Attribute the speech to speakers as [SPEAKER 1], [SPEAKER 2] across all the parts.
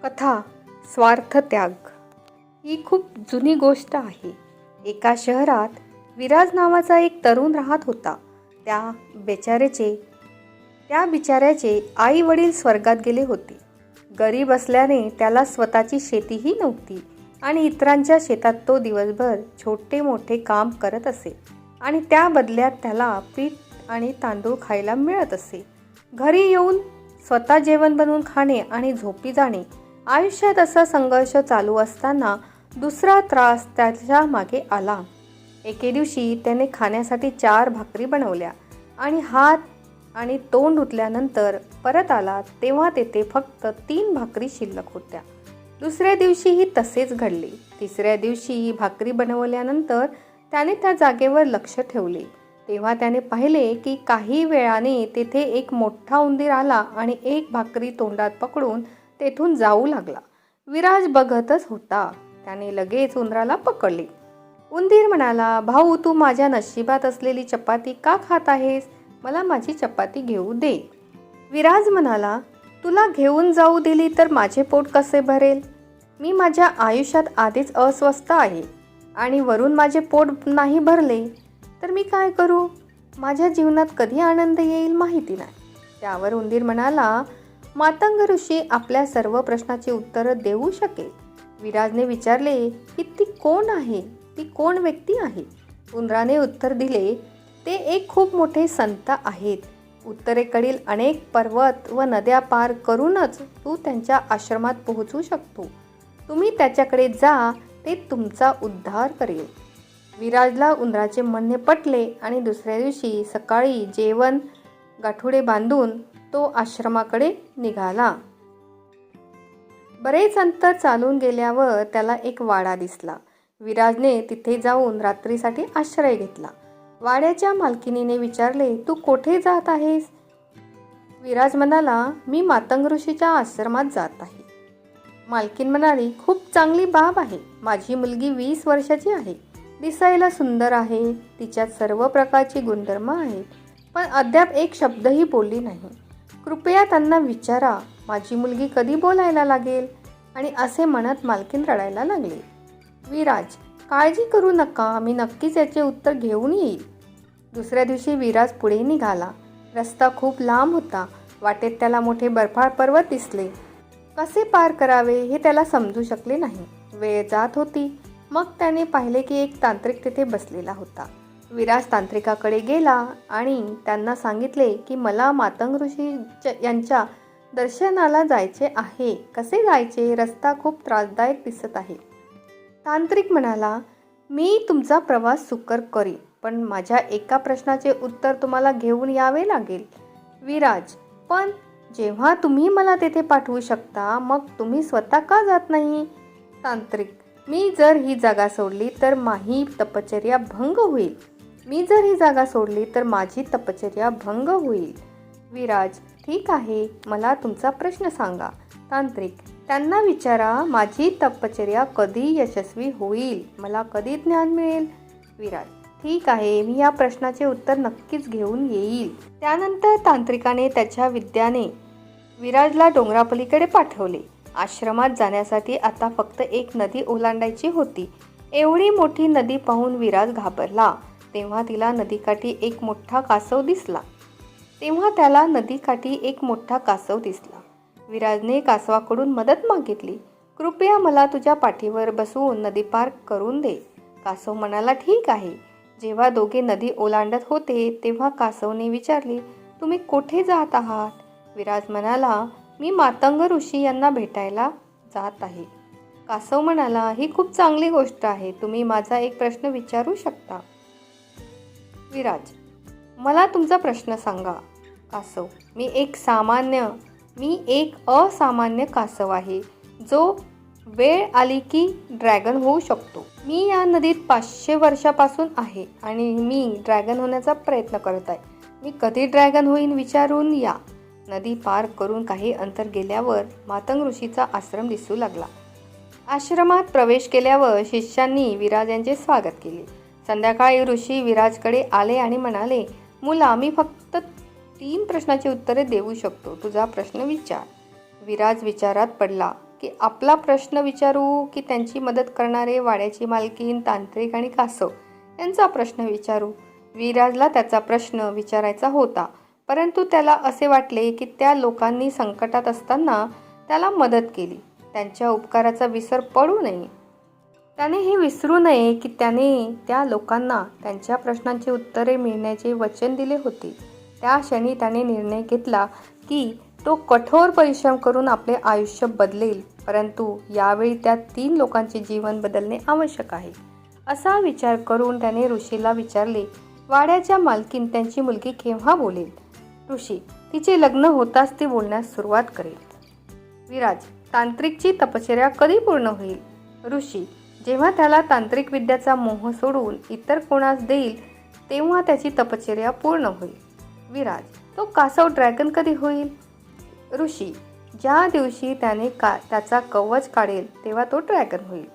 [SPEAKER 1] कथा स्वार्थ त्याग ही खूप जुनी गोष्ट आहे. एका शहरात विराज नावाचा एक तरुण राहत होता. त्या बिचाऱ्याचे आई वडील स्वर्गात गेले होते. गरीब असल्याने त्याला स्वतःची शेतीही नव्हती आणि इतरांच्या शेतात तो दिवसभर छोटे मोठे काम करत असे आणि त्या बदल्यात त्याला पीठ आणि तांदूळ खायला मिळत असे. घरी येऊन स्वतः जेवण बनवून खाणे आणि झोपी जाणे, आयुष्यात असा संघर्ष चालू असताना दुसरा त्रास त्याच्या मागे आला. एके दिवशी त्याने खाण्यासाठी 4 भाकरी बनवल्या आणि हात आणि तोंड धुतल्यानंतर परत आला तेव्हा तेथे फक्त 3 भाकरी शिल्लक होत्या. दुसऱ्या दिवशीही तसेच घडले. तिसऱ्या दिवशी भाकरी बनवल्यानंतर त्याने त्या जागेवर लक्ष ठेवले तेव्हा त्याने पाहिले की काही वेळाने तेथे एक मोठा उंदीर आला आणि एक भाकरी तोंडात पकडून तेथून जाऊ लागला. विराज बघतच होता. त्याने लगेच उंदराला पकडले. उंदीर म्हणाला, भाऊ, तू माझ्या नशिबात असलेली चपाती का खात आहेस? मला माझी चपाती घेऊ दे. विराज म्हणाला, तुला घेऊन जाऊ दिली तर माझे पोट कसे भरेल? मी माझ्या आयुष्यात आधीच अस्वस्थ आहे आणि वरून माझे पोट नाही भरले तर मी काय करू? माझ्या जीवनात कधी आनंद येईल माहिती नाही. त्यावर उंदीर म्हणाला, मातंग ऋषी आपल्या सर्व प्रश्नाची उत्तरं देऊ शकेल. विराजने विचारले की ती कोण आहे? ती कोण व्यक्ती आहे? उंदराने उत्तर दिले, ते एक खूप मोठे संत आहेत. उत्तरेकडील अनेक पर्वत व नद्या पार करूनच तू त्यांच्या आश्रमात पोहोचू शकतो. तुम्ही त्याच्याकडे जा, ते तुमचा उद्धार करेल. विराजला उंदराचे म्हणणे पटले आणि दुसऱ्या दिवशी सकाळी जेवण गाठोडे बांधून तो आश्रमाकडे निघाला. बरेच अंतर चालून गेल्यावर त्याला एक वाडा दिसला. विराजने तिथे जाऊन रात्रीसाठी आश्रय घेतला. वाड्याच्या मालकिनीने विचारले, तू कोठे जात आहेस? विराज म्हणाला, मी मातंग ऋषीच्या आश्रमात जात आहे. मालकीन म्हणाली, खूप चांगली बाब आहे. माझी मुलगी 20 वर्षाची आहे. दिसायला सुंदर आहे. तिच्यात सर्व प्रकारची गुणधर्म आहेत, पण अद्याप एक शब्दही बोलली नाही. कृपया त्यांना विचारा, माझी मुलगी कधी बोलायला लागेल? आणि असे म्हणत मालकीन रडायला लागले. विराज, काळजी करू नका, मी नक्कीच याचे उत्तर घेऊन येईल. दुसऱ्या दिवशी विराज पुढे निघाला. रस्ता खूप लांब होता. वाटेत त्याला मोठे बर्फाळ पर्वत दिसले. कसे पार करावे हे त्याला समजू शकले नाही. वेळ जात होती. मग त्याने पाहिले की एक तांत्रिक तिथे बसलेला होता. विराज तांत्रिकाकडे गेला आणि त्यांना सांगितले की मला मातंग ऋषी यांच्या दर्शनाला जायचे आहे. कसे जायचे? रस्ता खूप त्रासदायक दिसत आहे. तांत्रिक म्हणाला, मी तुमचा प्रवास सुकर करीन, पण माझ्या एका प्रश्नाचे उत्तर तुम्हाला घेऊन यावे लागेल. विराज, पण जेव्हा तुम्ही मला तेथे पाठवू शकता, मग तुम्ही स्वतः का जात नाही? तांत्रिक, मी जर ही जागा सोडली तर माझी तपश्चर्या भंग होईल. मी जर ही जागा सोडली तर माझी तपश्चर्या भंग होईल. विराज, ठीक आहे, मला तुमचा प्रश्न सांगा. तांत्रिक, त्यांना विचारा, माझी तपश्चर्या कधी यशस्वी होईल? मला कधी ज्ञान मिळेल? विराज, ठीक आहे, मी या प्रश्नाचे उत्तर नक्कीच घेऊन येईल. त्यानंतर तांत्रिकाने त्याच्या विद्याने विराजला डोंगरापलीकडे पाठवले. आश्रमात जाण्यासाठी आता फक्त एक नदी ओलांडायची होती. एवढी मोठी नदी पाहून विराज घाबरला. तेव्हा त्याला नदीकाठी एक मोठा कासव दिसला. विराजने कासवाकडून मदत मागितली. कृपया मला तुझ्या पाठीवर बसवून नदी पार करून दे. कासव म्हणाला, ठीक आहे. जेव्हा दोघे नदी ओलांडत होते तेव्हा कासवने विचारले, तुम्ही कुठे जात आहात? विराज म्हणाला, मी मातंग ऋषी यांना भेटायला जात आहे. कासव म्हणाला, ही खूप चांगली गोष्ट आहे. तुम्ही माझा एक प्रश्न विचारू शकता. विराज, मला तुमचा प्रश्न सांगा. कासव, मी एक असामान्य कासव आहे जो वेळ आली की ड्रॅगन होऊ शकतो. मी या नदीत 500 वर्षापासून आहे आणि मी ड्रॅगन होण्याचा प्रयत्न करत आहे. मी कधी ड्रॅगन होईन विचारून या. नदी पार करून काही अंतर गेल्यावर मातंग ऋषीचा आश्रम दिसू लागला. आश्रमात प्रवेश केल्यावर शिष्यांनी विराज यांचे स्वागत केले. संध्याकाळी ऋषी विराजकडे आले आणि म्हणाले, मुला, मी फक्त 3 प्रश्नाची उत्तरे देऊ शकतो. तुझा प्रश्न विचार. विराज विचारात पडला की आपला प्रश्न विचारू की त्यांची मदत करणारे वाड्याची मालकीन, तांत्रिक आणि कासव यांचा प्रश्न विचारू. विराजला त्याचा प्रश्न विचारायचा होता, परंतु त्याला असे वाटले की त्या लोकांनी संकटात असताना त्याला मदत केली. त्यांच्या उपकाराचा विसर पडू नये. त्याने हे विसरू नये की त्याने त्या लोकांना त्यांच्या प्रश्नांची उत्तरे मिळण्याचे वचन दिले होते. त्या क्षणी त्याने निर्णय घेतला की तो कठोर परिश्रम करून आपले आयुष्य बदलेल, परंतु यावेळी त्या 3 लोकांचे जीवन बदलणे आवश्यक आहे. असा विचार करून त्याने ऋषीला विचारले, वाड्याच्या मालकीन त्यांची मुलगी केव्हा बोलेल? ऋषी, तिचे लग्न होताच ती बोलण्यास सुरुवात करेल. विराज, तांत्रिकची तपश्चर्या कधी पूर्ण होईल? ऋषी, जेव्हा त्याला तांत्रिक विद्याचा मोह सोडून इतर कोणास देईल तेव्हा त्याची तपश्चर्या पूर्ण होईल. विराज, तो कासव ड्रॅगन कधी होईल? ऋषी, ज्या दिवशी त्याने त्याचा कवच काढेल तेव्हा तो ड्रॅगन होईल.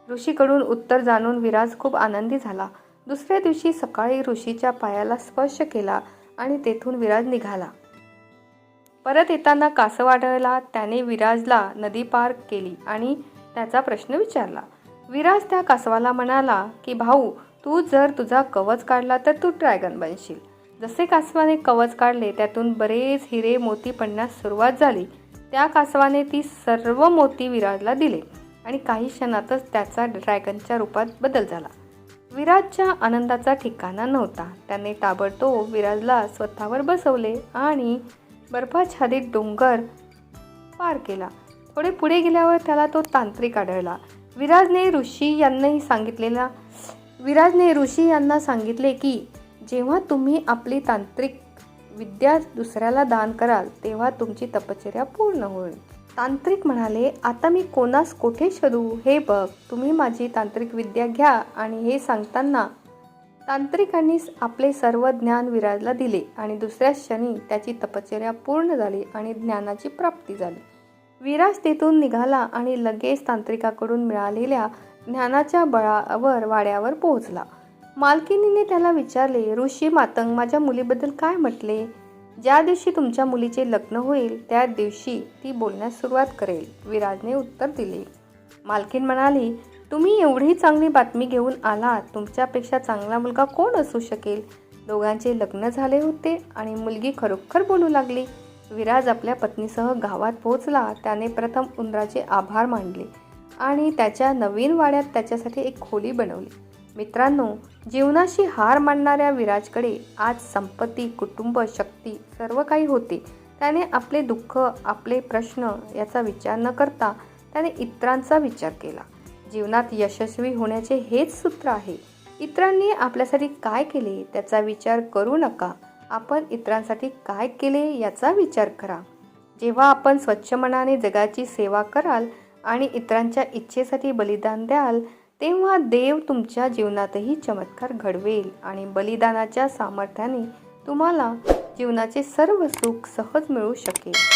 [SPEAKER 1] ऋषीकडून उत्तर जाणून विराज खूप आनंदी झाला. दुसऱ्या दिवशी सकाळी ऋषीच्या पायाला स्पर्श केला आणि तेथून विराज निघाला. परत येताना कासव आढळला. त्याने विराजला नदी पार केली आणि त्याचा प्रश्न विचारला. विराज त्या कासवाला म्हणाला की भाऊ, तू जर तुझा कवच काढला तर तू ड्रॅगन बनशील. जसे कासवाने कवच काढले त्यातून बरेच हिरे मोती पडण्यास सुरुवात झाली. त्या कासवाने ती सर्व मोती विराजला दिले आणि काही क्षणातच त्याचा ड्रॅगनच्या रूपात बदल झाला. विराजच्या आनंदाचा ठिकाणा नव्हता. त्याने ताबडतोब विराजला स्वतःवर बसवले आणि बर्फाच्छादित डोंगर पार केला. थोडे पुढे गेल्यावर त्याला तो तांत्रिक आढळला. विराजने ऋषी यांना सांगितले की जेव्हा तुम्ही आपली तांत्रिक विद्या दुसऱ्याला दान कराल तेव्हा तुमची तपश्चर्या पूर्ण होईल. तांत्रिक म्हणाले, आता मी कोणास कोठे शोधू? हे बघ, तुम्ही माझी तांत्रिक विद्या घ्या. आणि हे सांगताना तांत्रिकांनी आपले सर्व ज्ञान विराजला दिले आणि दुसऱ्या क्षणी त्याची तपश्चर्या पूर्ण झाली आणि ज्ञानाची प्राप्ती झाली. विराज तेथून निघाला आणि लगेच तांत्रिकाकडून मिळालेल्या ज्ञानाच्या बळावर वाड्यावर पोहोचला. मालकिनीने त्याला विचारले, ऋषी मातंग, माझ्या मुलीबद्दल काय म्हटले? ज्या दिवशी तुमच्या मुलीचे लग्न होईल त्या दिवशी ती बोलण्यास सुरुवात करेल, विराजने उत्तर दिले. मालकीन म्हणाली, तुम्ही एवढी चांगली बातमी घेऊन आलात. तुमच्यापेक्षा चांगला मुलगा कोण असू शकेल? दोघांचे लग्न झाले होते आणि मुलगी खरोखर बोलू लागली. विराज आपल्या पत्नीसह गावात पोहोचला. त्याने प्रथम उंदराचे आभार मानले आणि त्याच्या नवीन वाड्यात त्याच्यासाठी एक खोली बनवली. मित्रांनो, जीवनाशी हार मानणाऱ्या विराजकडे आज संपत्ती, कुटुंब, शक्ती सर्व काही होते. त्याने आपले दुःख, आपले प्रश्न याचा विचार न करता त्याने इतरांचा विचार केला. जीवनात यशस्वी होण्याचे हेच सूत्र आहे. इतरांनी आपल्यासाठी काय केले त्याचा विचार करू नका. आपण इतरांसाठी काय केले याचा विचार करा. जेव्हा आपण स्वच्छ मनाने जगाची सेवा कराल आणि इतरांच्या इच्छेसाठी बलिदान द्याल तेव्हा देव तुमच्या जीवनातही चमत्कार घडवेल आणि बलिदानाच्या सामर्थ्याने तुम्हाला जीवनाचे सर्व सुख सहज मिळू शकेल.